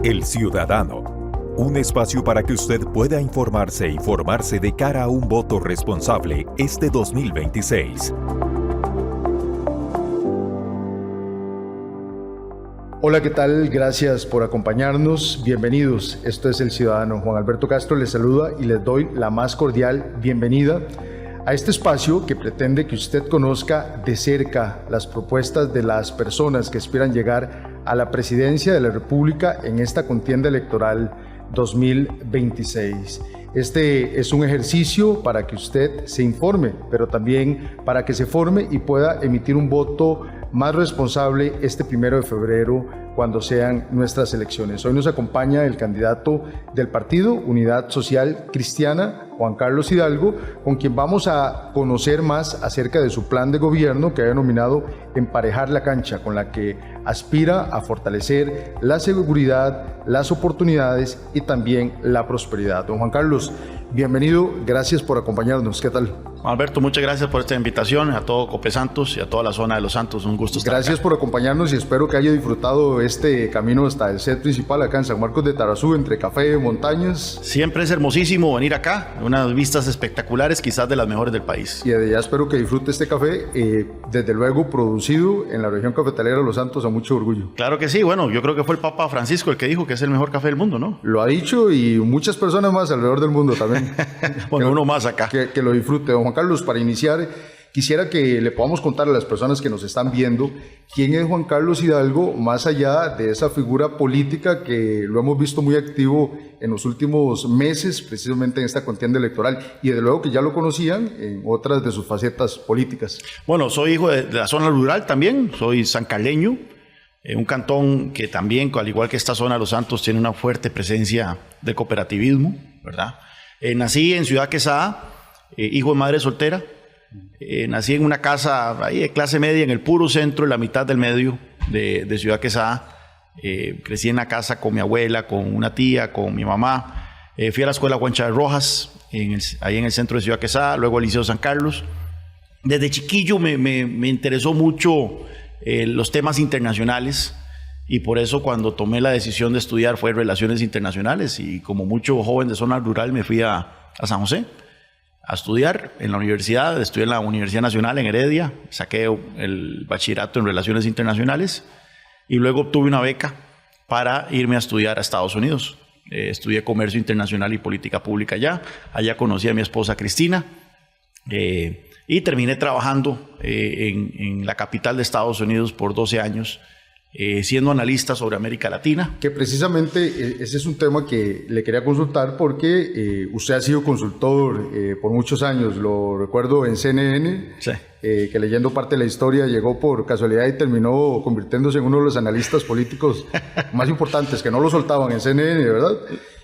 El Ciudadano, un espacio para que usted pueda informarse y formarse de cara a un voto responsable este 2026. Hola, ¿qué tal? Gracias por acompañarnos. Bienvenidos. Esto es El Ciudadano. Juan Alberto Castro les saluda y les doy la más cordial bienvenida a este espacio que pretende que usted conozca de cerca las propuestas de las personas que aspiran llegar a la presidencia de la República en esta contienda electoral 2026. Este es un ejercicio para que usted se informe, pero también para que se forme y pueda emitir un voto más responsable este 1 de febrero cuando sean nuestras elecciones. Hoy nos acompaña el candidato del partido Unidad Social Cristiana, Juan Carlos Hidalgo, con quien vamos a conocer más acerca de su plan de gobierno que ha denominado Emparejar la Cancha, con la que aspira a fortalecer la seguridad, las oportunidades y también la prosperidad. Don Juan Carlos, bienvenido, gracias por acompañarnos. ¿Qué tal? Juan Alberto, muchas gracias por esta invitación, a todo Cope Santos y a toda la zona de Los Santos. Un gusto estar Gracias acá. por acompañarnos y espero que haya disfrutado este camino hasta el set principal acá en San Marcos de Tarazú, entre café y montañas. Siempre es hermosísimo venir acá, unas vistas espectaculares, quizás de las mejores del país. Y desde ya espero que disfrute este café, desde luego producido en la región cafetalera de Los Santos a mucho orgullo. Claro que sí, bueno, yo creo que fue el Papa Francisco el que dijo que es el mejor café del mundo, ¿no? Lo ha dicho y muchas personas más alrededor del mundo también. Bueno, uno más acá. Que lo disfrute. Don Juan Carlos, para iniciar, quisiera que le podamos contar a las personas que nos están viendo quién es Juan Carlos Hidalgo, más allá de esa figura política que lo hemos visto muy activo en los últimos meses, precisamente en esta contienda electoral, y desde luego que ya lo conocían en otras de sus facetas políticas. Bueno, soy hijo de la zona rural también, soy sancarleño, un cantón que también, al igual que esta zona de Los Santos, tiene una fuerte presencia del cooperativismo, ¿verdad? Nací en Ciudad Quesada, hijo de madre soltera. Nací en una casa ahí de clase media en el puro centro, en la mitad del medio de Ciudad Quesada. Crecí en la casa con mi abuela, con una tía, con mi mamá. Fui a la escuela Guancha de Rojas, ahí en el centro de Ciudad Quesada, luego al Liceo San Carlos. Desde chiquillo me interesó mucho los temas internacionales y por eso cuando tomé la decisión de estudiar fue Relaciones Internacionales y como mucho joven de zona rural me fui a San José a estudiar en la universidad, estudié en la Universidad Nacional en Heredia, saqué el bachillerato en Relaciones Internacionales y luego obtuve una beca para irme a estudiar a Estados Unidos. Estudié Comercio Internacional y Política Pública allá conocí a mi esposa Cristina y terminé trabajando en la capital de Estados Unidos por 12 años, siendo analista sobre América Latina. Que precisamente ese es un tema que le quería consultar porque usted ha sido consultor por muchos años, lo recuerdo en CNN, Sí. Que leyendo parte de la historia llegó por casualidad y terminó convirtiéndose en uno de los analistas políticos más importantes, que no lo soltaban en CNN, ¿verdad?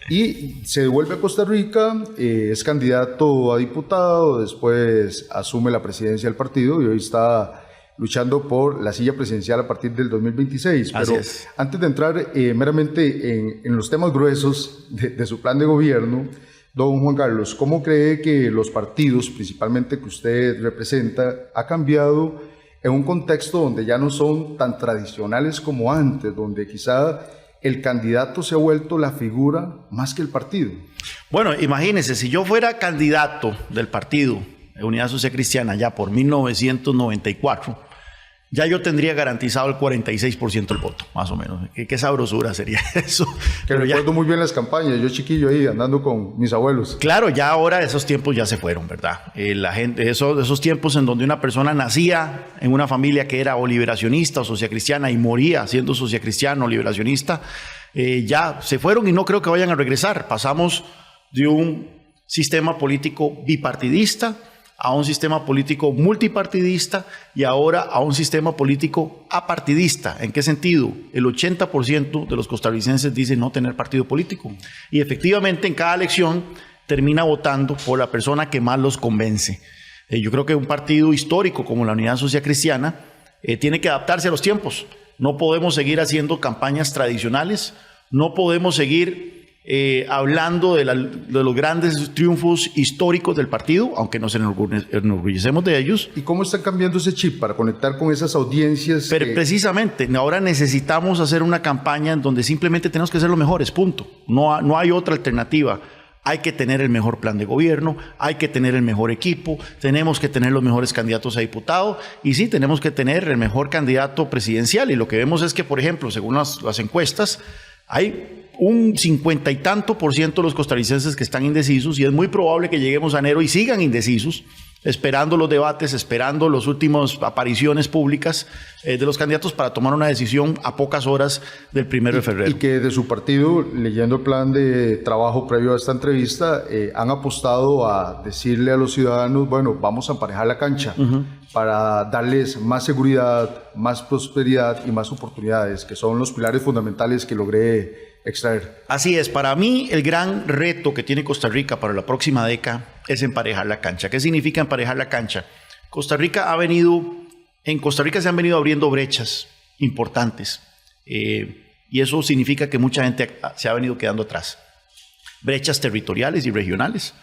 Y se devuelve a Costa Rica, es candidato a diputado, después asume la presidencia del partido y hoy está luchando por la silla presidencial a partir del 2026. Así Pero es. antes de entrar meramente en los temas gruesos de su plan de gobierno, don Juan Carlos, ¿cómo cree que los partidos, principalmente que usted representa, ha cambiado en un contexto donde ya no son tan tradicionales como antes, donde quizá el candidato se ha vuelto la figura más que el partido? Bueno, imagínense, si yo fuera candidato del partido Unidad Social Cristiana ya por 1994, ya yo tendría garantizado el 46% del voto, más o menos. ¿Qué sabrosura sería eso? Que recuerdo muy bien las campañas, yo chiquillo ahí andando con mis abuelos. Claro, ya ahora esos tiempos ya se fueron, ¿verdad? La gente, esos tiempos en donde una persona nacía en una familia que era o liberacionista o sociacristiana y moría siendo sociacristiano o liberacionista, ya se fueron y no creo que vayan a regresar. Pasamos de un sistema político bipartidista a un sistema político multipartidista y ahora a un sistema político apartidista. ¿En qué sentido? El 80% de los costarricenses dicen no tener partido político y efectivamente en cada elección termina votando por la persona que más los convence. Yo creo que un partido histórico como la Unidad Social Cristiana tiene que adaptarse a los tiempos. No podemos seguir haciendo campañas tradicionales, no podemos seguir hablando de los grandes triunfos históricos del partido, aunque nos enorgullecemos de ellos. ¿Y cómo está cambiando ese chip para conectar con esas audiencias? Pero precisamente, ahora necesitamos hacer una campaña en donde simplemente tenemos que ser los mejores, punto. No hay otra alternativa. Hay que tener el mejor plan de gobierno, hay que tener el mejor equipo, tenemos que tener los mejores candidatos a diputado y sí, tenemos que tener el mejor candidato presidencial. Y lo que vemos es que, por ejemplo, según las encuestas, hay un 50 y tanto % de los costarricenses que están indecisos y es muy probable que lleguemos a enero y sigan indecisos, esperando los debates, esperando las últimas apariciones públicas de los candidatos para tomar una decisión a pocas horas del 1 de febrero. Y que de su partido, leyendo el plan de trabajo previo a esta entrevista, han apostado a decirle a los ciudadanos, bueno, vamos a emparejar la cancha para darles más seguridad, más prosperidad y más oportunidades, que son los pilares fundamentales que logré extraer. Así es, para mí el gran reto que tiene Costa Rica para la próxima década es emparejar la cancha. ¿Qué significa emparejar la cancha? En Costa Rica se han venido abriendo brechas importantes y eso significa que mucha gente se ha venido quedando atrás. Brechas territoriales y regionales.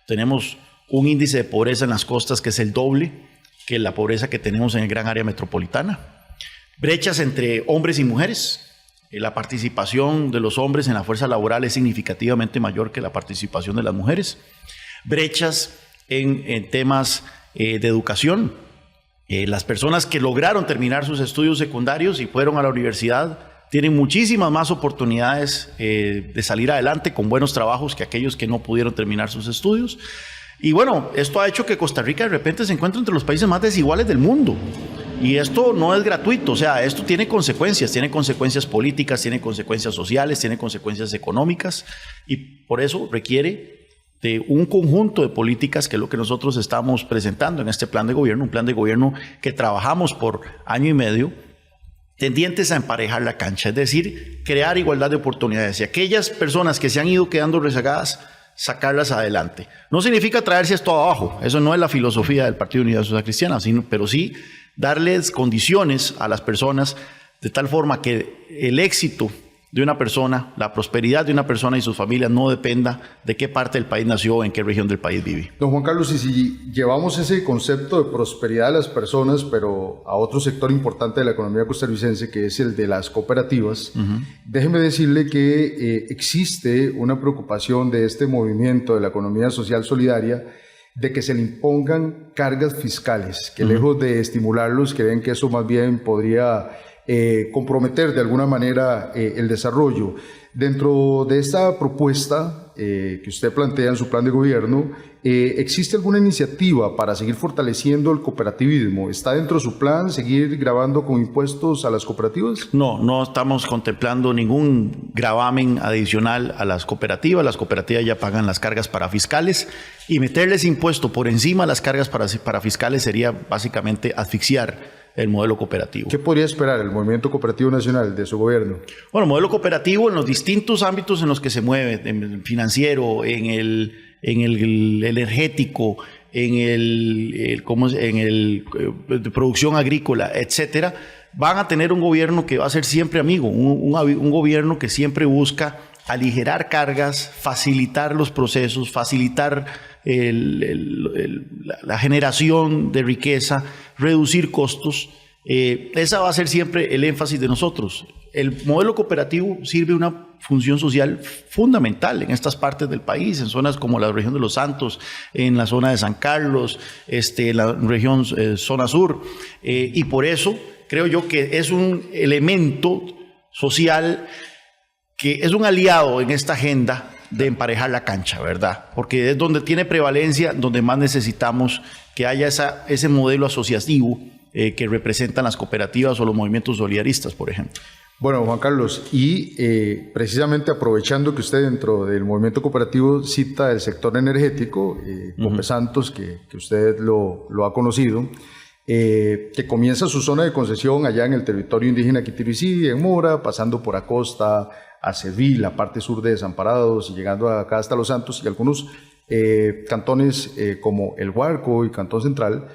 Tenemos un índice de pobreza en las costas que es el doble que la pobreza que tenemos en el gran área metropolitana. Brechas entre hombres y mujeres. La participación de los hombres en la fuerza laboral es significativamente mayor que la participación de las mujeres. Brechas en temas de educación. Las personas que lograron terminar sus estudios secundarios y fueron a la universidad tienen muchísimas más oportunidades de salir adelante con buenos trabajos que aquellos que no pudieron terminar sus estudios. Y bueno, esto ha hecho que Costa Rica de repente se encuentre entre los países más desiguales del mundo. Y esto no es gratuito, o sea, esto tiene consecuencias políticas, tiene consecuencias sociales, tiene consecuencias económicas y por eso requiere de un conjunto de políticas que es lo que nosotros estamos presentando en este plan de gobierno, un plan de gobierno que trabajamos por año y medio, tendientes a emparejar la cancha, es decir, crear igualdad de oportunidades y aquellas personas que se han ido quedando rezagadas, sacarlas adelante. No significa traerse esto abajo, eso no es la filosofía del Partido Unidad Social Cristiana, pero sí darles condiciones a las personas de tal forma que el éxito de una persona, la prosperidad de una persona y sus familias no dependa de qué parte del país nació o en qué región del país vive. Don Juan Carlos, y si llevamos ese concepto de prosperidad de las personas, pero a otro sector importante de la economía costarricense, que es el de las cooperativas, déjeme decirle que existe una preocupación de este movimiento de la economía social solidaria de que se le impongan cargas fiscales, que lejos de estimularlos, creen que eso más bien podría comprometer de alguna manera el desarrollo. Dentro de esta propuesta que usted plantea en su plan de gobierno, ¿existe alguna iniciativa para seguir fortaleciendo el cooperativismo? ¿Está dentro de su plan seguir gravando con impuestos a las cooperativas? No estamos contemplando ningún gravamen adicional a las cooperativas. Las cooperativas ya pagan las cargas parafiscales y meterles impuesto por encima de las cargas parafiscales sería básicamente asfixiar el modelo cooperativo. ¿Qué podría esperar el Movimiento Cooperativo Nacional de su gobierno? Bueno, el modelo cooperativo en los distintos ámbitos en los que se mueve, en el financiero, en el energético, en el de producción agrícola, etcétera, van a tener un gobierno que va a ser siempre amigo, un gobierno que siempre busca aligerar cargas, facilitar los procesos, facilitar la generación de riqueza, reducir costos. Esa va a ser siempre el énfasis de nosotros. El modelo cooperativo sirve una función social fundamental en estas partes del país, en zonas como la región de Los Santos, en la zona de San Carlos, la región zona sur, y por eso creo yo que es un elemento social que es un aliado en esta agenda de emparejar la cancha, ¿verdad? Porque es donde tiene prevalencia, donde más necesitamos que haya ese modelo asociativo que representan las cooperativas o los movimientos solidaristas, por ejemplo. Bueno, Juan Carlos, y precisamente aprovechando que usted dentro del movimiento cooperativo cita el sector energético, Copesantos, que usted lo ha conocido, que comienza su zona de concesión allá en el territorio indígena Quitiricí, en Mora, pasando por Acosta, a Sevilla, la parte sur de Desamparados y llegando acá hasta Los Santos y algunos cantones como El Huarco y Cantón Central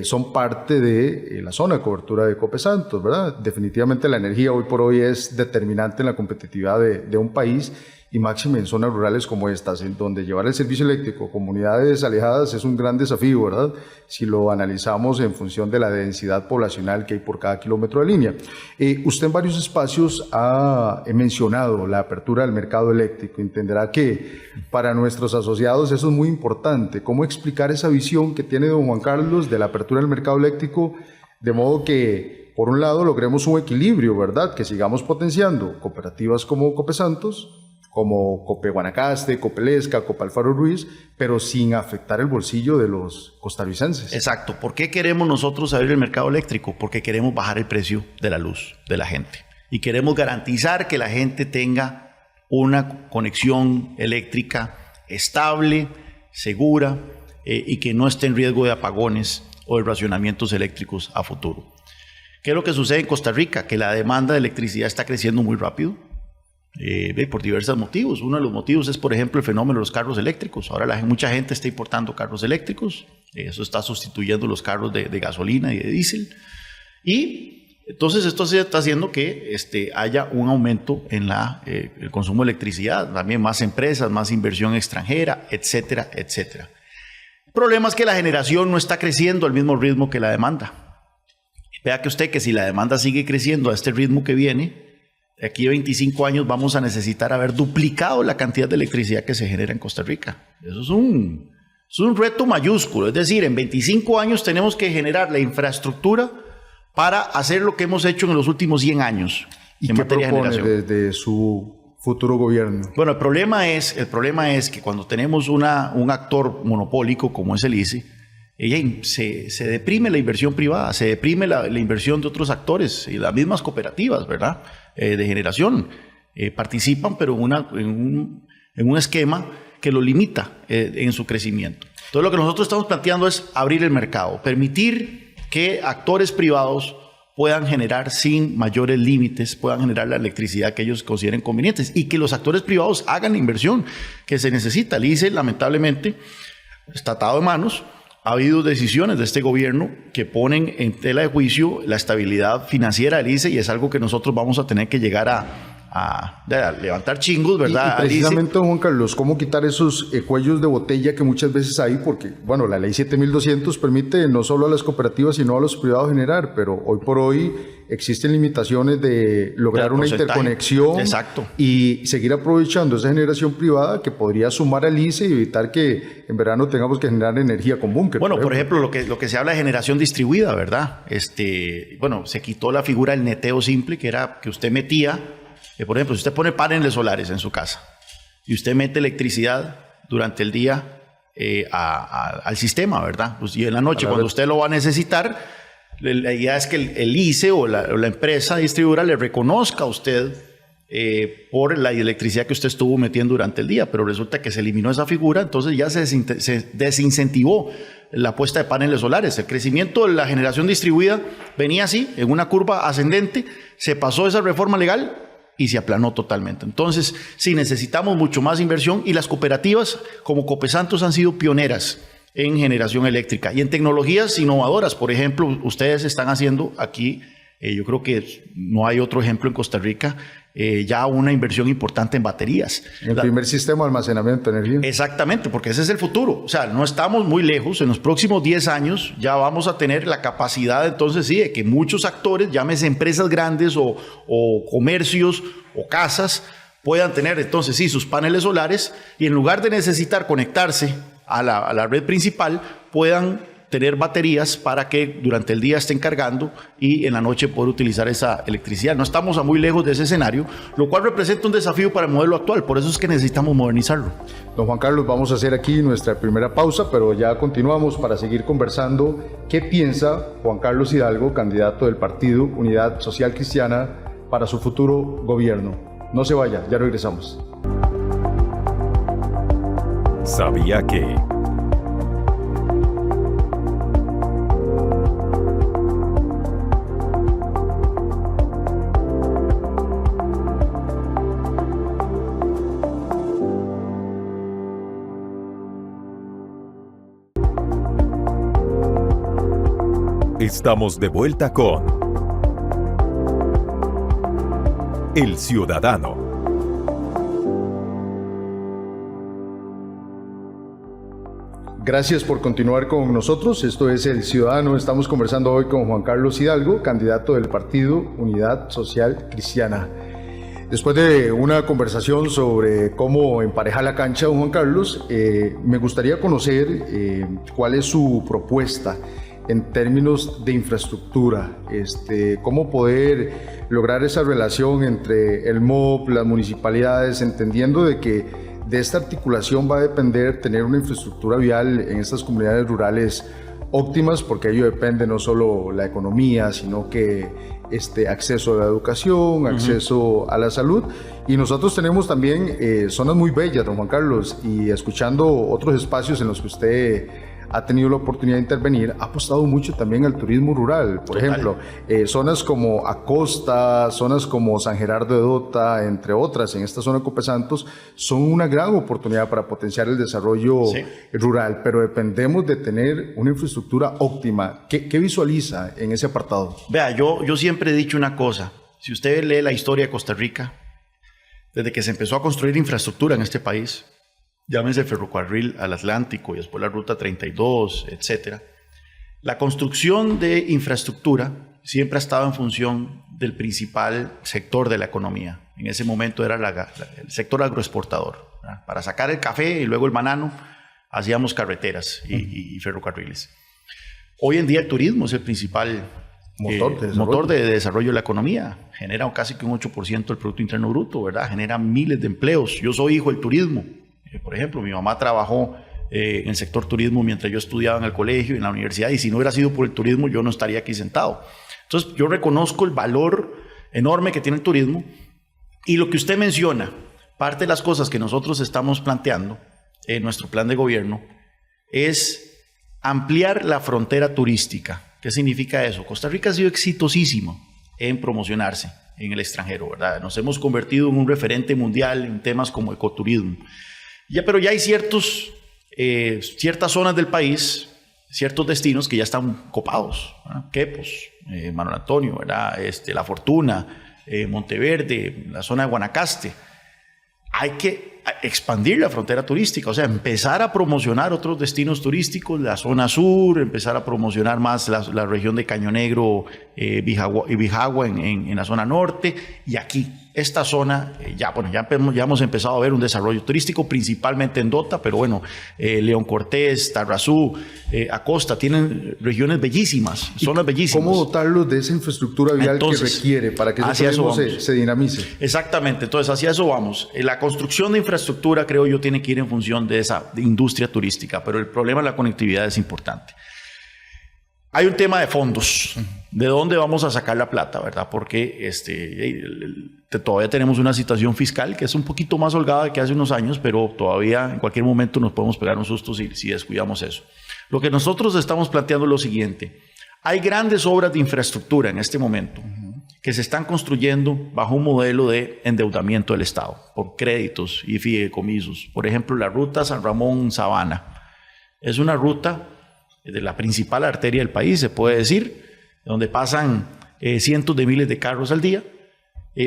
son parte de la zona de cobertura de Copesantos, ¿verdad? Definitivamente la energía hoy por hoy es determinante en la competitividad de un país y máxime en zonas rurales como estas, en donde llevar el servicio eléctrico a comunidades alejadas es un gran desafío, ¿verdad? Si lo analizamos en función de la densidad poblacional que hay por cada kilómetro de línea. Usted en varios espacios ha mencionado la apertura del mercado eléctrico. Entenderá que para nuestros asociados eso es muy importante. ¿Cómo explicar esa visión que tiene don Juan Carlos de la apertura del mercado eléctrico, de modo que, por un lado, logremos un equilibrio, ¿verdad? Que sigamos potenciando cooperativas como Copesantos, como Cope Guanacaste, Copelesca, Copa Alfaro Ruiz, pero sin afectar el bolsillo de los costarricenses? Exacto. ¿Por qué queremos nosotros abrir el mercado eléctrico? Porque queremos bajar el precio de la luz de la gente. Y queremos garantizar que la gente tenga una conexión eléctrica estable, segura, y que no esté en riesgo de apagones o de racionamientos eléctricos a futuro. ¿Qué es lo que sucede en Costa Rica? Que la demanda de electricidad está creciendo muy rápido, por diversos motivos. Uno de los motivos es, por ejemplo, el fenómeno de los carros eléctricos. Ahora mucha gente está importando carros eléctricos, eso está sustituyendo los carros de gasolina y de diésel. Y entonces esto está haciendo que haya un aumento en el consumo de electricidad, también más empresas, más inversión extranjera, etcétera, etcétera. El problema es que la generación no está creciendo al mismo ritmo que la demanda. Vea que usted que si la demanda sigue creciendo a este ritmo que viene, de aquí a 25 años vamos a necesitar haber duplicado la cantidad de electricidad que se genera en Costa Rica. Eso es un reto mayúsculo. Es decir, en 25 años tenemos que generar la infraestructura para hacer lo que hemos hecho en los últimos 100 años. ¿Y qué propone desde su futuro gobierno? Bueno, el problema es que cuando tenemos un actor monopólico como es el ICE, se deprime la inversión privada, se deprime la inversión de otros actores y las mismas cooperativas, ¿verdad? De generación. Participan, pero en un esquema que lo limita en su crecimiento. Entonces, lo que nosotros estamos planteando es abrir el mercado, permitir que actores privados puedan generar sin mayores límites, puedan generar la electricidad que ellos consideren convenientes y que los actores privados hagan la inversión que se necesita. El ICE, lamentablemente, está atado de manos. Ha habido decisiones de este gobierno que ponen en tela de juicio la estabilidad financiera del ICE y es algo que nosotros vamos a tener que llegar a levantar chingos, ¿verdad? Y precisamente, Juan Carlos, ¿cómo quitar esos cuellos de botella que muchas veces hay? Porque, bueno, la ley 7200 permite no solo a las cooperativas, sino a los privados generar, pero hoy por hoy existen limitaciones de lograr una interconexión. Exacto. Y seguir aprovechando esa generación privada que podría sumar al ICE y evitar que en verano tengamos que generar energía con búnker. Bueno, por ejemplo, lo que se habla de generación distribuida, ¿verdad? Bueno, se quitó la figura del neteo simple, que era que usted metía, por ejemplo, si usted pone paneles solares en su casa y usted mete electricidad durante el día al sistema, ¿verdad? Pues, y en la noche, cuando usted lo va a necesitar, la idea es que el ICE o la empresa distribuidora le reconozca a usted por la electricidad que usted estuvo metiendo durante el día, pero resulta que se eliminó esa figura, entonces ya se desincentivó la puesta de paneles solares. El crecimiento de la generación distribuida venía así, en una curva ascendente, se pasó esa reforma legal y se aplanó totalmente. Entonces, sí, necesitamos mucho más inversión y las cooperativas como Copesantos han sido pioneras en generación eléctrica y en tecnologías innovadoras. Por ejemplo, ustedes están haciendo aquí, yo creo que no hay otro ejemplo en Costa Rica, ya una inversión importante en baterías. El primer sistema de almacenamiento de energía. Exactamente, porque ese es el futuro. O sea, no estamos muy lejos. En los próximos 10 años ya vamos a tener la capacidad, entonces sí, de que muchos actores, llámese empresas grandes o comercios o casas, puedan tener entonces sí sus paneles solares y en lugar de necesitar conectarse a la red principal, puedan tener baterías para que durante el día estén cargando y en la noche poder utilizar esa electricidad. No estamos a muy lejos de ese escenario, lo cual representa un desafío para el modelo actual, por eso es que necesitamos modernizarlo. Don Juan Carlos, vamos a hacer aquí nuestra primera pausa, pero ya continuamos para seguir conversando. ¿Qué piensa Juan Carlos Hidalgo, candidato del Partido Unidad Social Cristiana, para su futuro gobierno? No se vaya, ya regresamos. ¿Sabía que? Estamos de vuelta con El Ciudadano. Gracias por continuar con nosotros. Esto es El Ciudadano. Estamos conversando hoy con Juan Carlos Hidalgo, candidato del Partido Unidad Social Cristiana. Después de una conversación sobre cómo emparejar la cancha, don Juan Carlos, me gustaría conocer cuál es su propuesta en términos de infraestructura, cómo poder lograr esa relación entre el MOP, las municipalidades, entendiendo de que de esta articulación va a depender tener una infraestructura vial en estas comunidades rurales óptimas, porque ello depende no solo la economía, sino que acceso a la educación, acceso a la salud. Y nosotros tenemos también zonas muy bellas, don Juan Carlos, y escuchando otros espacios en los que usted ha tenido la oportunidad de intervenir, ha apostado mucho también al turismo rural. Por ejemplo, zonas como Acosta, zonas como San Gerardo de Dota, entre otras, en esta zona de Copesantos, son una gran oportunidad para potenciar el desarrollo rural, pero dependemos de tener una infraestructura óptima. ¿Qué visualiza en ese apartado? Vea, yo siempre he dicho una cosa. Si usted lee la historia de Costa Rica, desde que se empezó a construir infraestructura en este país, llámese ferrocarril al Atlántico y después la Ruta 32, etc. La construcción de infraestructura siempre ha estado en función del principal sector de la economía. En ese momento era el sector agroexportador. ¿Verdad? Para sacar el café y luego el banano, hacíamos carreteras y ferrocarriles. Hoy en día el turismo es el principal motor de desarrollo de la economía. Genera casi que un 8% del Producto Interno Bruto, ¿verdad? Genera miles de empleos. Yo soy hijo del turismo. Por ejemplo, mi mamá trabajó en el sector turismo mientras yo estudiaba en el colegio y en la universidad, y si no hubiera sido por el turismo yo no estaría aquí sentado. Entonces yo reconozco el valor enorme que tiene el turismo, y lo que usted menciona, parte de las cosas que nosotros estamos planteando en nuestro plan de gobierno es ampliar la frontera turística. ¿Qué significa eso? Costa Rica ha sido exitosísimo en promocionarse en el extranjero, ¿verdad? Nos hemos convertido en un referente mundial en temas como ecoturismo. Pero ya hay ciertas zonas del país, ciertos destinos que ya están copados, ¿verdad? Quepos, Manuel Antonio, ¿verdad? La Fortuna, Monteverde, la zona de Guanacaste. Hay que expandir la frontera turística, o sea, empezar a promocionar otros destinos turísticos, la zona sur, empezar a promocionar más la región de Caño Negro y Bijagua en la zona norte, y aquí. Esta zona, ya hemos empezado a ver un desarrollo turístico, principalmente en Dota, pero bueno, León Cortés, Tarrazú, Acosta, tienen regiones bellísimas, zonas bellísimas. ¿Cómo dotarlos de esa infraestructura vial que requiere para que ese turismo se dinamice? Exactamente, entonces hacia eso vamos. La construcción de infraestructura, creo yo, tiene que ir en función de esa industria turística, pero el problema de la conectividad es importante. Hay un tema de fondos. ¿De dónde vamos a sacar la plata, verdad? Porque todavía tenemos una situación fiscal que es un poquito más holgada que hace unos años, pero todavía en cualquier momento nos podemos pegar un susto si descuidamos eso. Lo que nosotros estamos planteando es lo siguiente. Hay grandes obras de infraestructura en este momento que se están construyendo bajo un modelo de endeudamiento del Estado, por créditos y fideicomisos. Por ejemplo, la ruta San Ramón-Sabana. Es una ruta de la principal arteria del país, se puede decir, donde pasan cientos de miles de carros al día,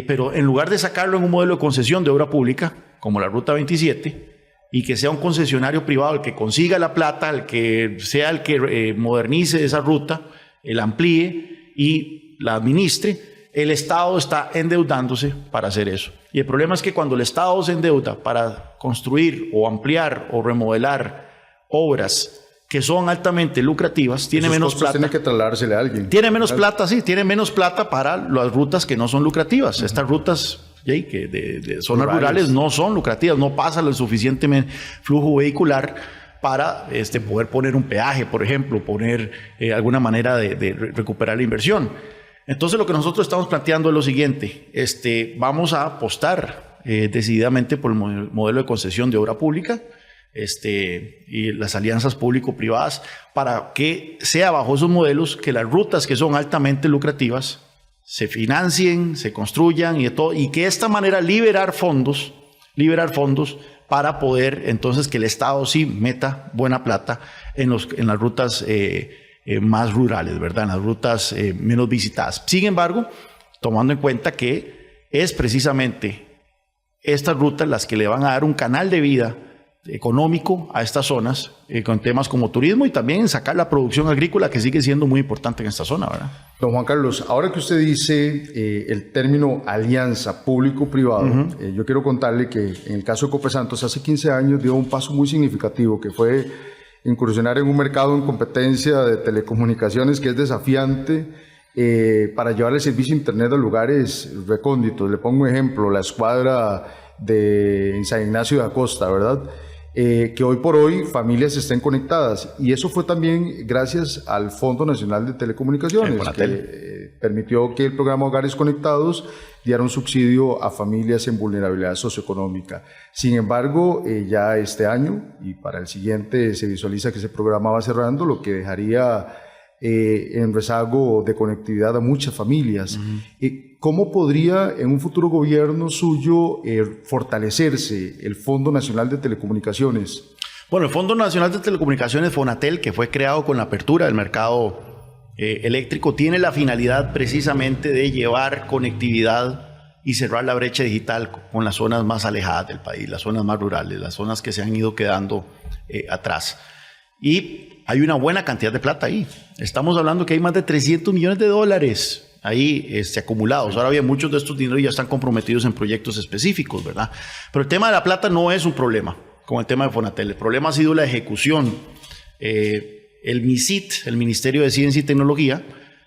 pero en lugar de sacarlo en un modelo de concesión de obra pública, como la Ruta 27, y que sea un concesionario privado el que consiga la plata, el que sea el que modernice esa ruta, la amplíe y la administre, el Estado está endeudándose para hacer eso. Y el problema es que cuando el Estado se endeuda para construir o ampliar o remodelar obras que son altamente lucrativas, tiene menos plata. Tiene que trasladársele a alguien. Tiene menos plata, sí, tiene menos plata para las rutas que no son lucrativas. Estas rutas que de zonas rurales no son lucrativas, no pasa el suficiente flujo vehicular para poder poner un peaje, por ejemplo, poner alguna manera de recuperar la inversión. Entonces lo que nosotros estamos planteando es lo siguiente, vamos a apostar decididamente por el modelo de concesión de obra pública, y las alianzas público-privadas, para que sea bajo esos modelos que las rutas que son altamente lucrativas se financien, se construyan y que de esta manera liberar fondos para poder entonces que el Estado sí meta buena plata en las rutas más rurales, ¿verdad? En las rutas menos visitadas. Sin embargo, tomando en cuenta que es precisamente estas rutas las que le van a dar un canal de vida económico a estas zonas con temas como turismo y también sacar la producción agrícola que sigue siendo muy importante en esta zona, ¿verdad? Don Juan Carlos, ahora que usted dice el término alianza público-privado, yo quiero contarle que en el caso de Copesantos hace 15 años dio un paso muy significativo que fue incursionar en un mercado en competencia de telecomunicaciones que es desafiante para llevar el servicio de internet a lugares recónditos. Le pongo un ejemplo, la escuadra de San Ignacio de Acosta, ¿verdad? Que hoy por hoy familias estén conectadas, y eso fue también gracias al Fondo Nacional de Telecomunicaciones, que permitió que el programa Hogares Conectados diera un subsidio a familias en vulnerabilidad socioeconómica. Sin embargo, ya este año y para el siguiente se visualiza que ese programa va cerrando, lo que dejaría en rezago de conectividad a muchas familias. ¿Cómo podría en un futuro gobierno suyo fortalecerse el Fondo Nacional de Telecomunicaciones? Bueno, el Fondo Nacional de Telecomunicaciones, Fonatel, que fue creado con la apertura del mercado eléctrico, tiene la finalidad precisamente de llevar conectividad y cerrar la brecha digital con las zonas más alejadas del país, las zonas más rurales, las zonas que se han ido quedando atrás. Y hay una buena cantidad de plata ahí. Estamos hablando que hay más de $300 millones ahí acumulados. Ahora bien, muchos de estos dineros ya están comprometidos en proyectos específicos, ¿verdad? Pero el tema de la plata no es un problema con el tema de Fonatel. El problema ha sido la ejecución. El MICIT, el Ministerio de Ciencia y Tecnología,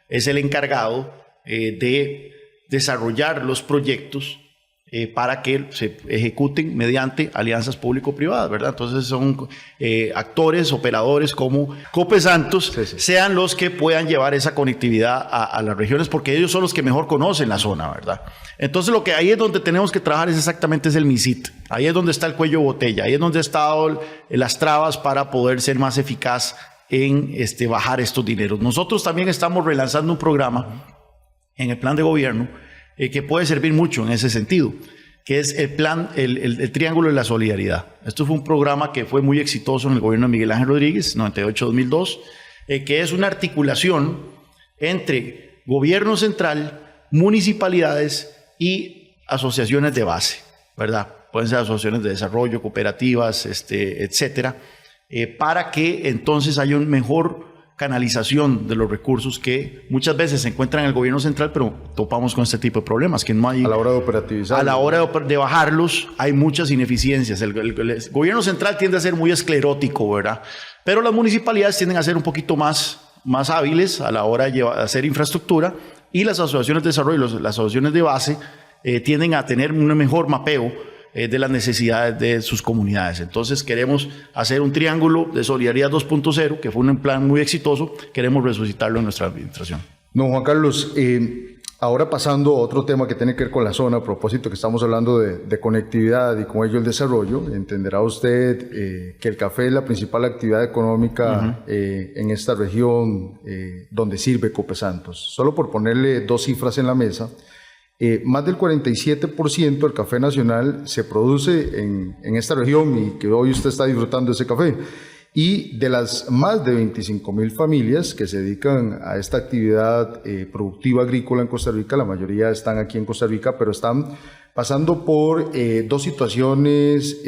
es el encargado de desarrollar los proyectos para que se ejecuten mediante alianzas público-privadas, ¿verdad? Entonces son actores, operadores como Copesantos, sean los que puedan llevar esa conectividad a las regiones, porque ellos son los que mejor conocen la zona, ¿verdad? Entonces lo que ahí es donde tenemos que trabajar es exactamente el MICIT. Ahí es donde está el cuello de botella, ahí es donde están las trabas para poder ser más eficaz en bajar estos dineros. Nosotros también estamos relanzando un programa en el plan de gobierno que puede servir mucho en ese sentido, que es el Triángulo de la Solidaridad. Esto fue un programa que fue muy exitoso en el gobierno de Miguel Ángel Rodríguez, 98-2002, que es una articulación entre gobierno central, municipalidades y asociaciones de base, ¿verdad? Pueden ser asociaciones de desarrollo, cooperativas, etcétera, para que entonces haya una mejor canalización de los recursos que muchas veces se encuentran en el gobierno central, pero topamos con este tipo de problemas, que no hay... A la hora de operativizar. A la hora de bajarlos hay muchas ineficiencias. El gobierno central tiende a ser muy esclerótico, ¿verdad? Pero las municipalidades tienden a ser un poquito más hábiles a la hora de hacer infraestructura, y las asociaciones de desarrollo, las asociaciones de base, tienden a tener un mejor mapeo de las necesidades de sus comunidades. Entonces queremos hacer un triángulo de solidaridad 2.0, que fue un plan muy exitoso, queremos resucitarlo en nuestra administración. No, Juan Carlos, ahora pasando a otro tema que tiene que ver con la zona, a propósito que estamos hablando de conectividad y con ello el desarrollo, entenderá usted que el café es la principal actividad económica en esta región donde sirve Copesantos. Solo por ponerle dos cifras en la mesa, más del 47% del café nacional se produce en esta región, y que hoy usted está disfrutando de ese café. Y de las más de 25,000 familias que se dedican a esta actividad productiva agrícola en Costa Rica, la mayoría están aquí en Costa Rica, pero están pasando por dos situaciones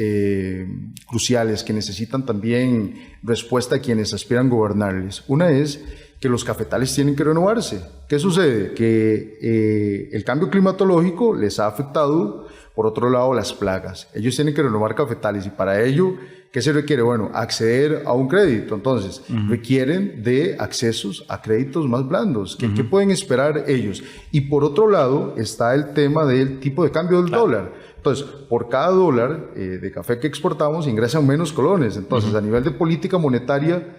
cruciales que necesitan también respuesta a quienes aspiran a gobernarles. Una es que los cafetales tienen que renovarse. ¿Qué sucede? Que el cambio climatológico les ha afectado, por otro lado, las plagas. Ellos tienen que renovar cafetales, y para ello, ¿qué se requiere? Bueno, acceder a un crédito. Entonces, requieren de accesos a créditos más blandos. ¿Qué pueden esperar ellos? Y por otro lado, está el tema del tipo de cambio del dólar. Entonces, por cada dólar de café que exportamos, ingresan menos colones. Entonces, a nivel de política monetaria,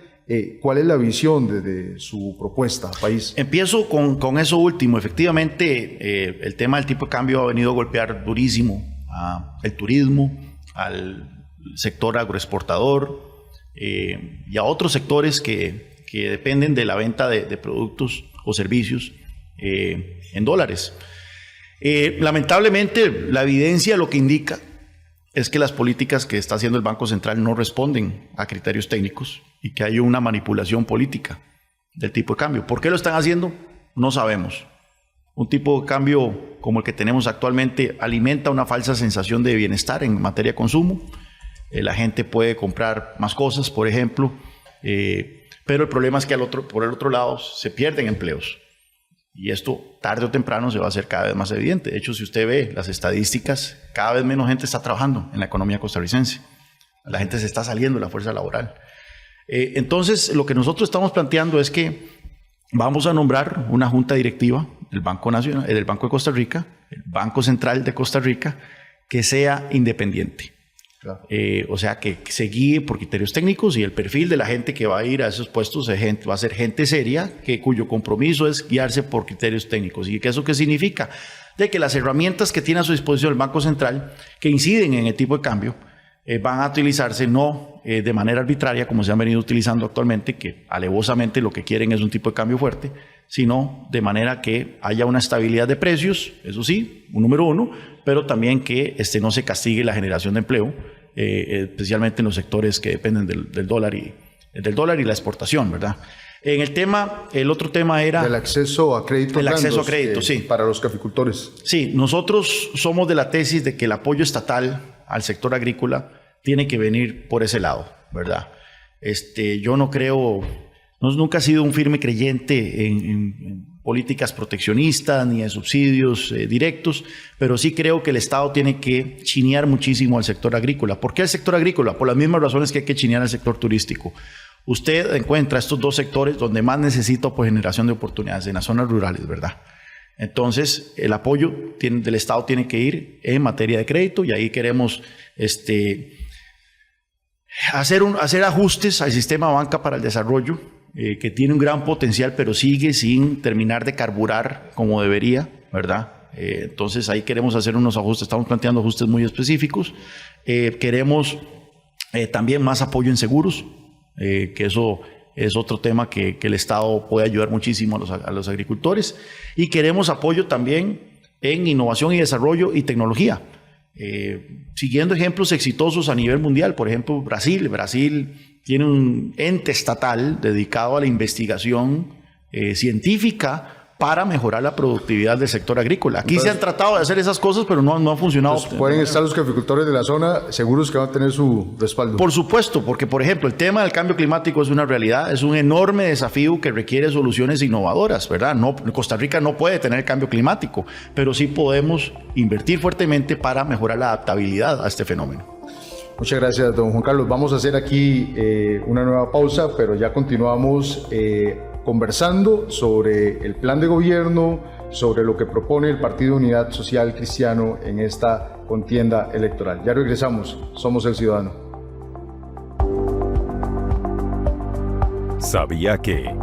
¿cuál es la visión de su propuesta, país? Empiezo con eso último. Efectivamente, el tema del tipo de cambio ha venido a golpear durísimo al turismo, al sector agroexportador y a otros sectores que dependen de la venta de productos o servicios en dólares. Lamentablemente, la evidencia lo que indica es que las políticas que está haciendo el Banco Central no responden a criterios técnicos y que hay una manipulación política del tipo de cambio. ¿Por qué lo están haciendo? No sabemos. Un tipo de cambio como el que tenemos actualmente alimenta una falsa sensación de bienestar en materia de consumo. la gente puede comprar más cosas, por ejemplo, pero el problema es que por el otro lado se pierden empleos. Y esto tarde o temprano se va a hacer cada vez más evidente. De hecho, si usted ve las estadísticas, cada vez menos gente está trabajando en la economía costarricense. La gente se está saliendo de la fuerza laboral. Entonces, lo que nosotros estamos planteando es que vamos a nombrar una junta directiva del Banco Nacional, del Banco de Costa Rica, el Banco Central de Costa Rica, que sea independiente. Claro. O sea, que se guíe por criterios técnicos, y el perfil de la gente que va a ir a esos puestos va a ser gente seria, cuyo compromiso es guiarse por criterios técnicos. ¿Y eso qué significa? De que las herramientas que tiene a su disposición el Banco Central, que inciden en el tipo de cambio, van a utilizarse no de manera arbitraria, como se han venido utilizando actualmente, que alevosamente lo que quieren es un tipo de cambio fuerte, sino de manera que haya una estabilidad de precios, eso sí, un número uno, pero también que no se castigue la generación de empleo, especialmente en los sectores que dependen del dólar y la exportación, ¿verdad? El otro tema era del acceso a crédito. El acceso a crédito, sí. Para los caficultores. Sí, nosotros somos de la tesis de que el apoyo estatal al sector agrícola tiene que venir por ese lado, ¿verdad? Yo no creo, nunca he sido un firme creyente en políticas proteccionistas ni de subsidios directos, pero sí creo que el Estado tiene que chinear muchísimo al sector agrícola. ¿Por qué el sector agrícola? Por las mismas razones que hay que chinear al sector turístico. Usted encuentra estos dos sectores donde más necesita por generación de oportunidades, en las zonas rurales, ¿verdad? Entonces, el apoyo del Estado tiene que ir en materia de crédito, y ahí queremos hacer ajustes al sistema de banca para el desarrollo, que tiene un gran potencial, pero sigue sin terminar de carburar como debería, ¿verdad? Entonces, ahí queremos hacer unos ajustes, estamos planteando ajustes muy específicos. Queremos también más apoyo en seguros, que eso es otro tema que el Estado puede ayudar muchísimo a los agricultores, y queremos apoyo también en innovación y desarrollo y tecnología, siguiendo ejemplos exitosos a nivel mundial. Por ejemplo, Brasil tiene un ente estatal dedicado a la investigación científica para mejorar la productividad del sector agrícola. Aquí se han tratado de hacer esas cosas, pero no han funcionado. Pueden estar los caficultores de la zona seguros que van a tener su respaldo. Por supuesto, porque por ejemplo, el tema del cambio climático es una realidad, es un enorme desafío que requiere soluciones innovadoras, ¿verdad? Costa Rica no puede tener cambio climático, pero sí podemos invertir fuertemente para mejorar la adaptabilidad a este fenómeno. Muchas gracias, don Juan Carlos. Vamos a hacer aquí una nueva pausa, pero ya continuamos conversando sobre el plan de gobierno, sobre lo que propone el Partido Unidad Social Cristiano en esta contienda electoral. Ya regresamos, somos El Ciudadano. ¿Sabía que?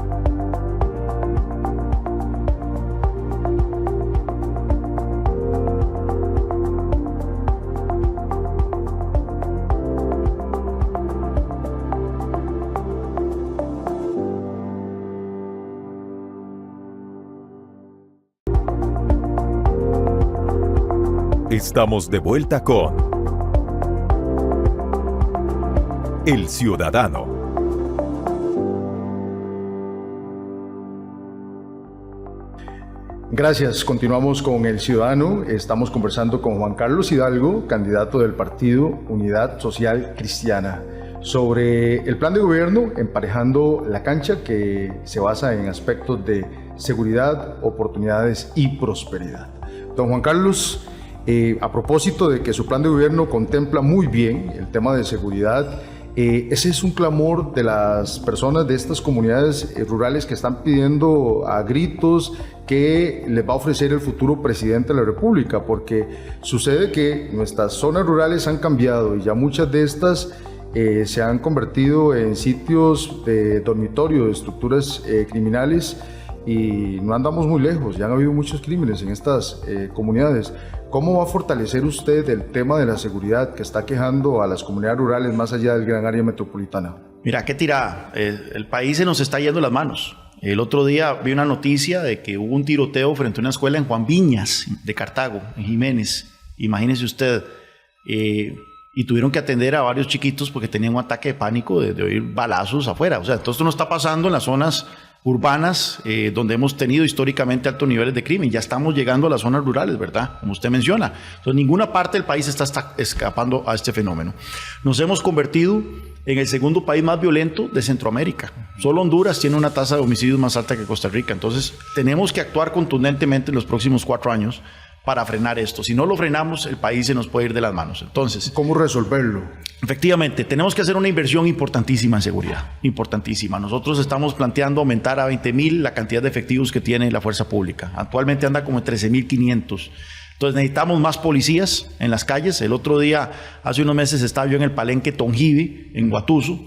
Estamos de vuelta con El Ciudadano. Gracias, continuamos con El Ciudadano. Estamos conversando con Juan Carlos Hidalgo, candidato del Partido Unidad Social Cristiana, sobre el plan de gobierno Emparejando la Cancha, que se basa en aspectos de seguridad, oportunidades y prosperidad. Don Juan Carlos, a propósito de que su plan de gobierno contempla muy bien el tema de seguridad, ese es un clamor de las personas de estas comunidades rurales que están pidiendo a gritos que les va a ofrecer el futuro presidente de la República, porque sucede que nuestras zonas rurales han cambiado y ya muchas de estas se han convertido en sitios de dormitorio de estructuras criminales, y no andamos muy lejos, ya han habido muchos crímenes en estas comunidades. ¿Cómo va a fortalecer usted el tema de la seguridad que está quejando a las comunidades rurales más allá del gran área metropolitana? Mira, qué tirada. El país se nos está yendo las manos. El otro día vi una noticia de que hubo un tiroteo frente a una escuela en Juan Viñas, de Cartago, en Jiménez. Imagínese usted. Y tuvieron que atender a varios chiquitos porque tenían un ataque de pánico de oír balazos afuera. O sea, todo esto no está pasando en las zonas urbanas donde hemos tenido históricamente altos niveles de crimen. Ya estamos llegando a las zonas rurales, ¿verdad? Como usted menciona. Entonces, ninguna parte del país está escapando a este fenómeno. Nos hemos convertido en el segundo país más violento de Centroamérica. Solo Honduras tiene una tasa de homicidios más alta que Costa Rica. Entonces, tenemos que actuar contundentemente en los próximos 4 años para frenar esto. Si no lo frenamos, el país se nos puede ir de las manos. Entonces, ¿cómo resolverlo? Efectivamente, tenemos que hacer una inversión importantísima en seguridad, importantísima. Nosotros estamos planteando aumentar a 20,000 la cantidad de efectivos que tiene la fuerza pública. Actualmente anda como en 13,500. Entonces necesitamos más policías en las calles. El otro día, hace unos meses, estaba yo en el Palenque Tonjibi, en Guatuso,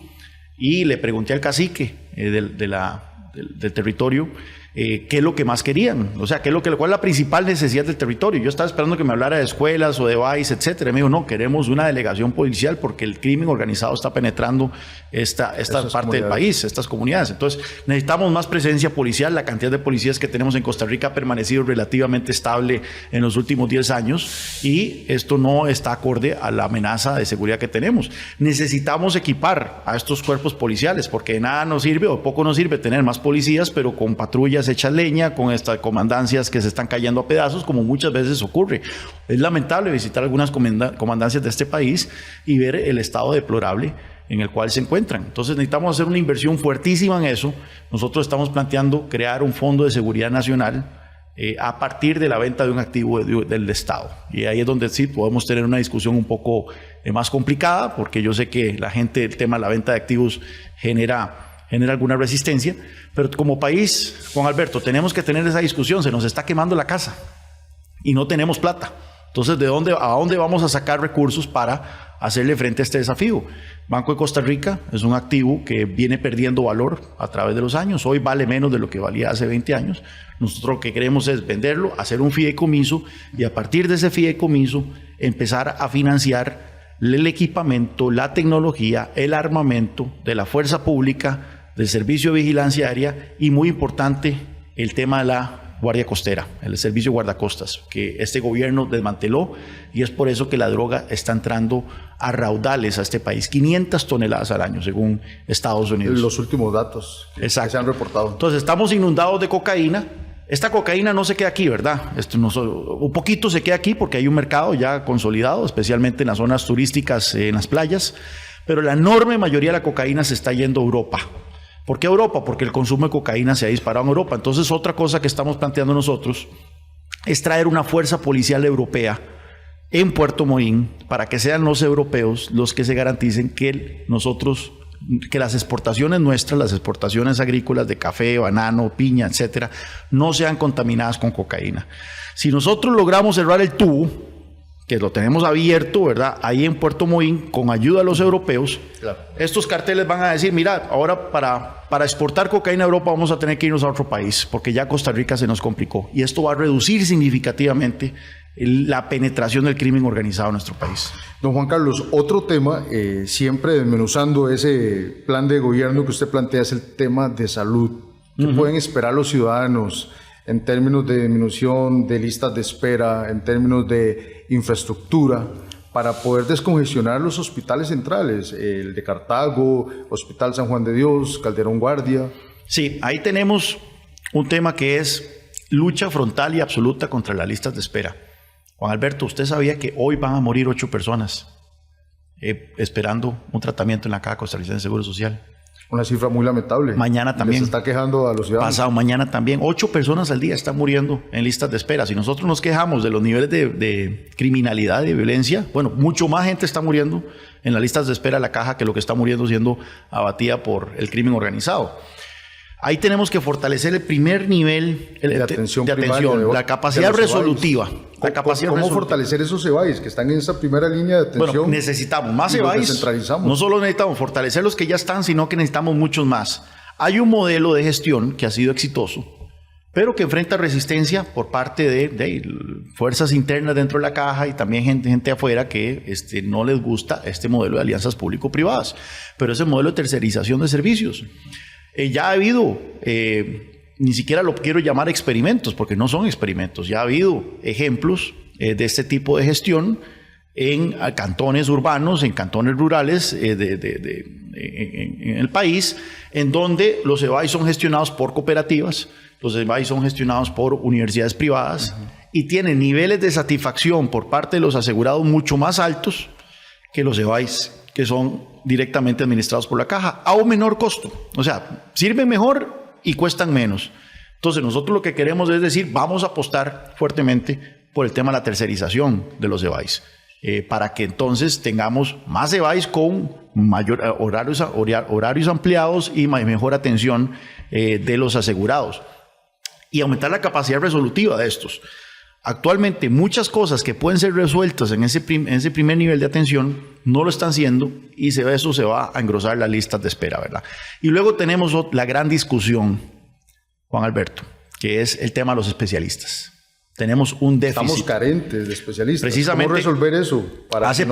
y le pregunté al cacique del territorio qué es lo que más querían, o sea, cuál es la principal necesidad del territorio. Yo estaba esperando que me hablara de escuelas o de BAIS, etcétera. Me dijo, no, queremos una delegación policial porque el crimen organizado está penetrando esta parte del país, estas comunidades. Entonces, necesitamos más presencia policial. La cantidad de policías que tenemos en Costa Rica ha permanecido relativamente estable en los últimos 10 años y esto no está acorde a la amenaza de seguridad que tenemos. Necesitamos equipar a estos cuerpos policiales porque de nada nos sirve o poco nos sirve tener más policías, pero con patrullas hechas leña, con estas comandancias que se están cayendo a pedazos, como muchas veces ocurre. Es lamentable visitar algunas comandancias de este país y ver el estado deplorable en el cual se encuentran. Entonces necesitamos hacer una inversión fuertísima en eso. Nosotros estamos planteando crear un fondo de seguridad nacional a partir de la venta de un activo del Estado. Y ahí es donde sí podemos tener una discusión un poco más complicada, porque yo sé que la gente, el tema de la venta de activos genera alguna resistencia, pero como país, Juan Alberto, tenemos que tener esa discusión. Se nos está quemando la casa y no tenemos plata. Entonces, a dónde vamos a sacar recursos para hacerle frente a este desafío? Banco de Costa Rica es un activo que viene perdiendo valor a través de los años. Hoy vale menos de lo que valía hace 20 años. Nosotros lo que queremos es venderlo, hacer un fideicomiso y a partir de ese fideicomiso empezar a financiar el equipamiento, la tecnología, el armamento de la fuerza pública, del servicio de vigilancia aérea y, muy importante, el tema de la Guardia Costera, el servicio guardacostas, que este gobierno desmanteló, y es por eso que la droga está entrando a raudales a este país, 500 toneladas al año, según Estados Unidos. Los últimos datos que se han reportado. Entonces, estamos inundados de cocaína. Esta cocaína no se queda aquí, ¿verdad? Un poquito se queda aquí porque hay un mercado ya consolidado, especialmente en las zonas turísticas, en las playas, pero la enorme mayoría de la cocaína se está yendo a Europa. ¿Por qué Europa? Porque el consumo de cocaína se ha disparado en Europa. Entonces, otra cosa que estamos planteando nosotros es traer una fuerza policial europea en Puerto Moín para que sean los europeos los que se garanticen que las exportaciones nuestras, las exportaciones agrícolas de café, banano, piña, etcétera, no sean contaminadas con cocaína. Si nosotros logramos cerrar el tubo, que lo tenemos abierto, ¿verdad? Ahí en Puerto Moín, con ayuda de los europeos, claro, estos carteles van a decir, mira, ahora para exportar cocaína a Europa vamos a tener que irnos a otro país, porque ya Costa Rica se nos complicó. Y esto va a reducir significativamente la penetración del crimen organizado en nuestro país. Don Juan Carlos, otro tema, siempre desmenuzando ese plan de gobierno que usted plantea, es el tema de salud. ¿Qué pueden esperar los ciudadanos en términos de disminución de listas de espera, en términos de infraestructura, para poder descongestionar los hospitales centrales, el de Cartago, Hospital San Juan de Dios, Calderón Guardia? Sí, ahí tenemos un tema que es lucha frontal y absoluta contra las listas de espera. Juan Alberto, ¿usted sabía que hoy van a morir 8 personas esperando un tratamiento en la Caja Costarricense de Seguro Social? Una cifra muy lamentable. Mañana también. Se está quejando a los ciudadanos. Pasado mañana también. 8 personas al día están muriendo en listas de espera. Si nosotros nos quejamos de los niveles de criminalidad y de violencia, bueno, mucho más gente está muriendo en las listas de espera de la Caja que lo que está muriendo siendo abatida por el crimen organizado. Ahí tenemos que fortalecer el primer nivel de atención, la capacidad resolutiva. ¿Cómo fortalecer esos EBAIS que están en esa primera línea de atención? Bueno, necesitamos más EBAIS. No solo necesitamos fortalecer los que ya están, sino que necesitamos muchos más. Hay un modelo de gestión que ha sido exitoso, pero que enfrenta resistencia por parte de fuerzas internas dentro de la Caja y también gente afuera que no les gusta este modelo de alianzas público-privadas. Pero ese modelo de tercerización de servicios. Ya ha habido, ni siquiera lo quiero llamar experimentos, porque no son experimentos, ya ha habido ejemplos de este tipo de gestión en cantones urbanos, en cantones rurales, en el país, en donde los EBAIS son gestionados por cooperativas, los EBAIS son gestionados por universidades privadas y tienen niveles de satisfacción por parte de los asegurados mucho más altos que los EBAIS que son directamente administrados por la caja, a un menor costo. O sea, sirven mejor y cuestan menos. Entonces, nosotros lo que queremos es decir, vamos a apostar fuertemente por el tema de la tercerización de los EBAIS, para que entonces tengamos más EBAIS con mayor horarios ampliados y mejor atención de los asegurados. Y aumentar la capacidad resolutiva de estos. Actualmente, muchas cosas que pueden ser resueltas en ese primer nivel de atención no lo están siendo y eso se va a engrosar las listas de espera, ¿verdad? Y luego tenemos la gran discusión, Juan Alberto, que es el tema de los especialistas. Tenemos un déficit. Estamos carentes de especialistas. Precisamente, ¿cómo resolver eso? Para hace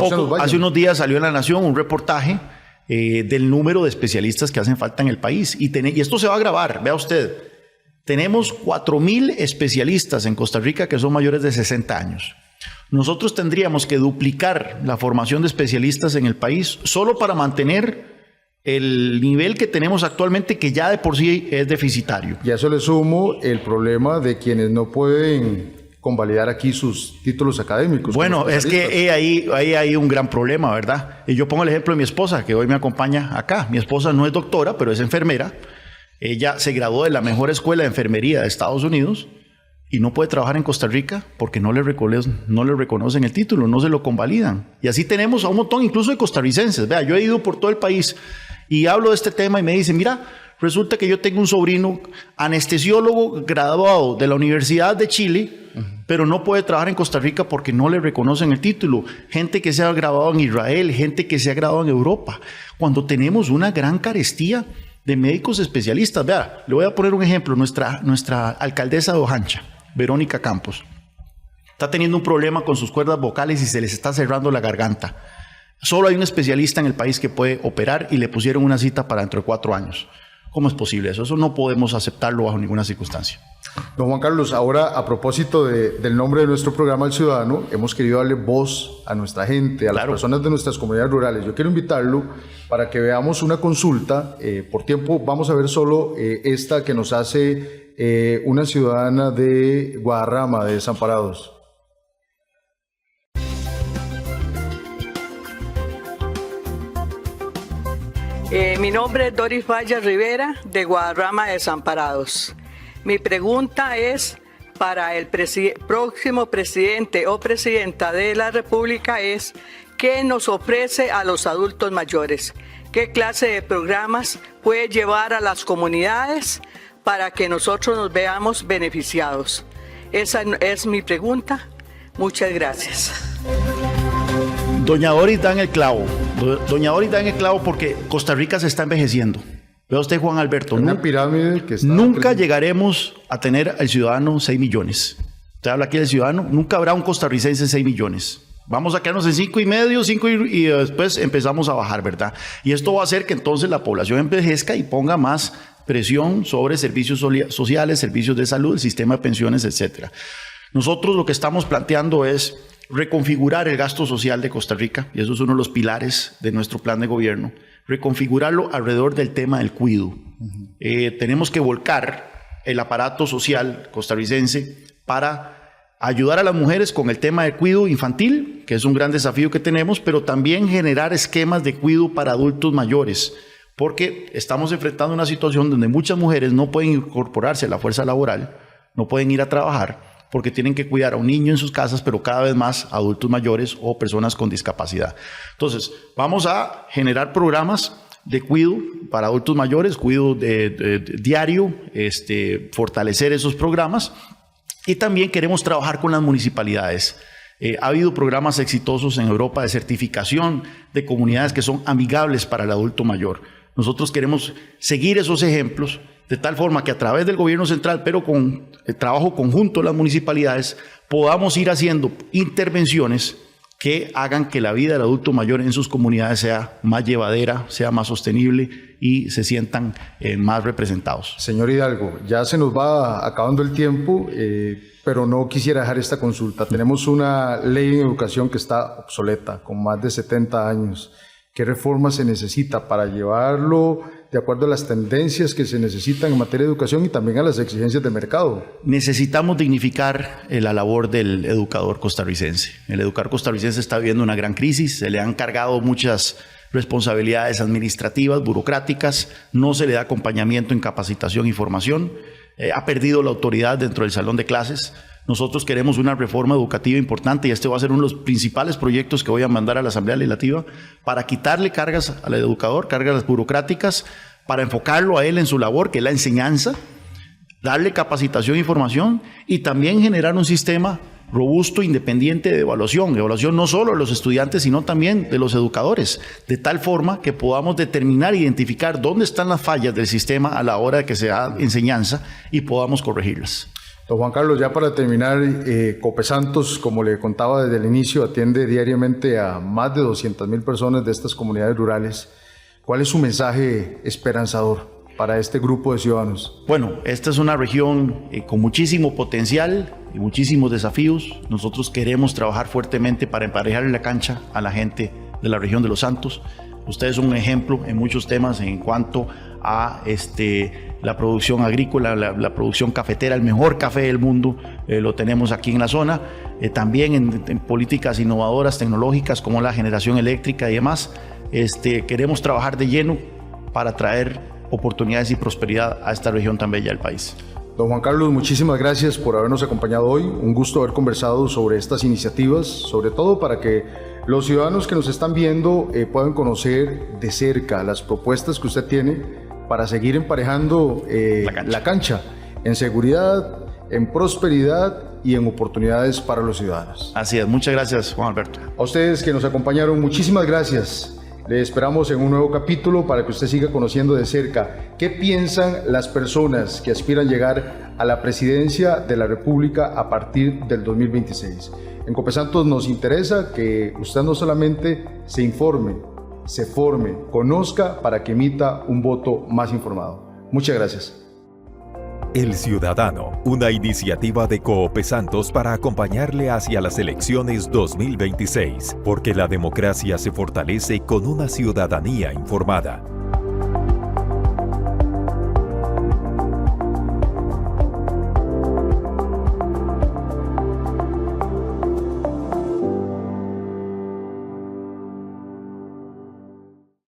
unos días salió en La Nación un reportaje del número de especialistas que hacen falta en el país. Y esto se va a agravar, vea usted. Tenemos 4,000 especialistas en Costa Rica que son mayores de 60 años. Nosotros tendríamos que duplicar la formación de especialistas en el país solo para mantener el nivel que tenemos actualmente, que ya de por sí es deficitario. Y a eso le sumo el problema de quienes no pueden convalidar aquí sus títulos académicos. Bueno, es que ahí hay un gran problema, ¿verdad? Y yo pongo el ejemplo de mi esposa, que hoy me acompaña acá. Mi esposa no es doctora, pero es enfermera. Ella se graduó de la mejor escuela de enfermería de Estados Unidos y no puede trabajar en Costa Rica porque no le reconocen el título, no se lo convalidan. Y así tenemos a un montón incluso de costarricenses. Vea, yo he ido por todo el país y hablo de este tema y me dicen, mira, resulta que yo tengo un sobrino anestesiólogo graduado de la Universidad de Chile, pero no puede trabajar en Costa Rica porque no le reconocen el título. Gente que se ha graduado en Israel, gente que se ha graduado en Europa, cuando tenemos una gran carestía de médicos especialistas. Vea, le voy a poner un ejemplo. Nuestra alcaldesa de Ojancha, Verónica Campos, está teniendo un problema con sus cuerdas vocales y se les está cerrando la garganta. Solo hay un especialista en el país que puede operar y le pusieron una cita para dentro de 4 años. ¿Cómo es posible eso? Eso no podemos aceptarlo bajo ninguna circunstancia. Don Juan Carlos, ahora a propósito del nombre de nuestro programa El Ciudadano, hemos querido darle voz a nuestra gente, a las personas de nuestras comunidades rurales. Yo quiero invitarlo para que veamos una consulta. Por tiempo vamos a ver solo esta que nos hace una ciudadana de Guadarrama, de Desamparados. Mi nombre es Doris Valle Rivera, de Guadarrama, Desamparados. Mi pregunta es para el próximo presidente o presidenta de la República es ¿qué nos ofrece a los adultos mayores? ¿Qué clase de programas puede llevar a las comunidades para que nosotros nos veamos beneficiados? Esa es mi pregunta. Muchas gracias. Doña Doris da en el clavo. Doña Doris da en el clavo porque Costa Rica se está envejeciendo. Vea usted, Juan Alberto, una pirámide que está nunca llegaremos a tener al ciudadano 6 millones. Usted habla aquí del ciudadano, nunca habrá un costarricense 6 millones. Vamos a quedarnos en 5,5, 5 y después empezamos a bajar, ¿verdad? Y esto va a hacer que entonces la población envejezca y ponga más presión sobre servicios sociales, servicios de salud, el sistema de pensiones, etcétera. Nosotros lo que estamos planteando es reconfigurar el gasto social de Costa Rica, y eso es uno de los pilares de nuestro plan de gobierno, reconfigurarlo alrededor del tema del cuidado. Tenemos que volcar el aparato social costarricense para ayudar a las mujeres con el tema del cuidado infantil, que es un gran desafío que tenemos, pero también generar esquemas de cuidado para adultos mayores, porque estamos enfrentando una situación donde muchas mujeres no pueden incorporarse a la fuerza laboral, no pueden ir a trabajar, porque tienen que cuidar a un niño en sus casas, pero cada vez más adultos mayores o personas con discapacidad. Entonces, vamos a generar programas de cuidado para adultos mayores, cuidado diario, fortalecer esos programas, y también queremos trabajar con las municipalidades. Ha habido programas exitosos en Europa de certificación de comunidades que son amigables para el adulto mayor. Nosotros queremos seguir esos ejemplos de tal forma que a través del gobierno central, pero con el trabajo conjunto de las municipalidades, podamos ir haciendo intervenciones que hagan que la vida del adulto mayor en sus comunidades sea más llevadera, sea más sostenible y se sientan más representados. Señor Hidalgo, ya se nos va acabando el tiempo, pero no quisiera dejar esta consulta. Tenemos una ley en educación que está obsoleta, con más de 70 años. ¿Qué reformas se necesita para llevarlo de acuerdo a las tendencias que se necesitan en materia de educación y también a las exigencias de mercado? Necesitamos dignificar la labor del educador costarricense. El educador costarricense está viviendo una gran crisis, se le han cargado muchas responsabilidades administrativas, burocráticas, no se le da acompañamiento en capacitación y formación, ha perdido la autoridad dentro del salón de clases. Nosotros queremos una reforma educativa importante y este va a ser uno de los principales proyectos que voy a mandar a la Asamblea Legislativa para quitarle cargas al educador, cargas burocráticas, para enfocarlo a él en su labor, que es la enseñanza, darle capacitación y formación y también generar un sistema robusto, independiente de evaluación no solo de los estudiantes, sino también de los educadores, de tal forma que podamos determinar e identificar dónde están las fallas del sistema a la hora de que se da enseñanza y podamos corregirlas. Don Juan Carlos, ya para terminar, Copesantos, como le contaba desde el inicio, atiende diariamente a más de 200,000 personas de estas comunidades rurales. ¿Cuál es su mensaje esperanzador para este grupo de ciudadanos? Bueno, esta es una región con muchísimo potencial y muchísimos desafíos. Nosotros queremos trabajar fuertemente para emparejar la cancha a la gente de la región de Los Santos. Ustedes son un ejemplo en muchos temas en cuanto a la producción agrícola, la producción cafetera, el mejor café del mundo lo tenemos aquí en la zona. También en políticas innovadoras, tecnológicas como la generación eléctrica y demás. Queremos trabajar de lleno para traer oportunidades y prosperidad a esta región tan bella del país. Don Juan Carlos, muchísimas gracias por habernos acompañado hoy. Un gusto haber conversado sobre estas iniciativas, sobre todo para que los ciudadanos que nos están viendo puedan conocer de cerca las propuestas que usted tiene para seguir emparejando la cancha en seguridad, en prosperidad y en oportunidades para los ciudadanos. Así es, muchas gracias, Juan Alberto. A ustedes que nos acompañaron, muchísimas gracias. Le esperamos en un nuevo capítulo para que usted siga conociendo de cerca qué piensan las personas que aspiran llegar a la presidencia de la República a partir del 2026. En Copesantos nos interesa que usted no solamente se informe, se forme, conozca para que emita un voto más informado. Muchas gracias. El Ciudadano, una iniciativa de Copesantos para acompañarle hacia las elecciones 2026, porque la democracia se fortalece con una ciudadanía informada.